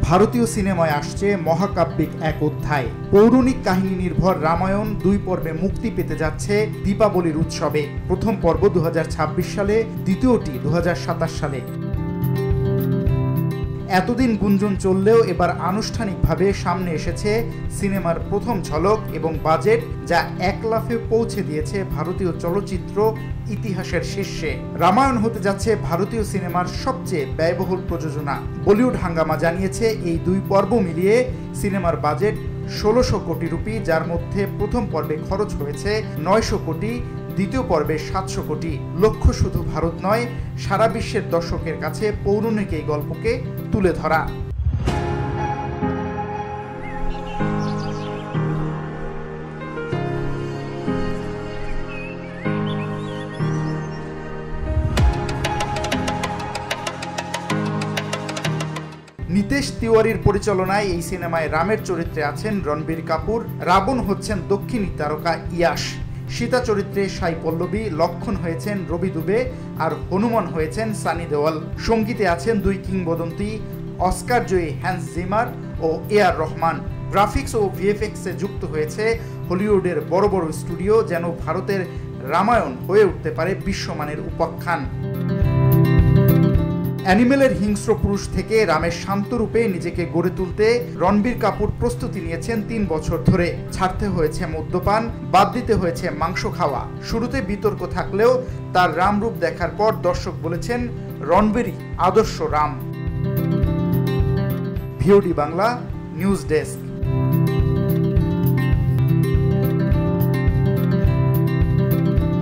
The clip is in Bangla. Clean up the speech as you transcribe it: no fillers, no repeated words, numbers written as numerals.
ভারতীয় সিনেমায় আসছে মহাকাব্যিক এক অধ্যায়। পৌরাণিক কাহিনী নির্ভর রামায়ণ 2 পর্বে মুক্তি পেতে যাচ্ছে দীপাবলির উৎসবে। প্রথম পর্ব 2026 সালে, দ্বিতীয়টি 2027 সালে। এতদিন গুঞ্জন চললেও এবার আনুষ্ঠানিকভাবে সামনে এসেছে সিনেমার প্রথম ঝলক এবং বাজেট, যা 1 লাফে পৌঁছে দিয়েছে ভারতীয় চলচ্চিত্র ইতিহাসের শীর্ষে। রামায়ণ হতে যাচ্ছে ভারতীয় সিনেমার সবচেয়ে ব্যয়বহুল প্রযোজনা। বলিউড হাঙ্গামা জানিয়েছে এই 2 পর্ব মিলিয়ে সিনেমার বাজেট 1600 কোটি রুপি, যার মধ্যে প্রথম পর্বে খরচ হয়েছে 900 কোটি, দ্বিতীয় পর্বে 700 কোটি। লক্ষ্য শুধু ভারত নয়, সারা বিশ্বের দর্শকের কাছে পৌরাণিক এই গল্পকে তুলে ধরা। নিতেশ তিওয়ারির পরিচালনায় এই সিনেমায় রামের চরিত্রে আছেন রণবীর কাপুর, রাবণ হচ্ছেন দক্ষিণী তারকা ইয়াশ, সীতা চরিত্রে সাই পল্লবী, লক্ষণ হয়েছেন রবি দুবে আর হনুমান হয়েছেন সানি দেওয়াল। সঙ্গীতে আছেন 2 কিংবদন্তি অস্কার জয়ী হ্যান্স জিমার ও এআর রহমান। গ্রাফিক্স ও ভিএফএক্সে যুক্ত হয়েছে হলিউডের বড় বড় স্টুডিও, যেন ভারতের রামায়ণ হয়ে উঠতে পারে বিশ্বমানের উপাখ্যান। অ্যানিমেলের হিংস্র পুরুষ থেকে রামের শান্ত রূপে নিজেকে গড়ে তুলতে রণবীর কাপুর প্রস্তুতি নিয়েছেন 3 বছর ধরে। ছাড়তে হয়েছে মদ্যপান, বাদ দিতে হয়েছে মাংস খাওয়া। শুরুতে বিতর্ক থাকলেও তার রামরূপ দেখার পর দর্শক বলেছেন রণবীরই আদর্শ Ram. VOD Bangla news desk.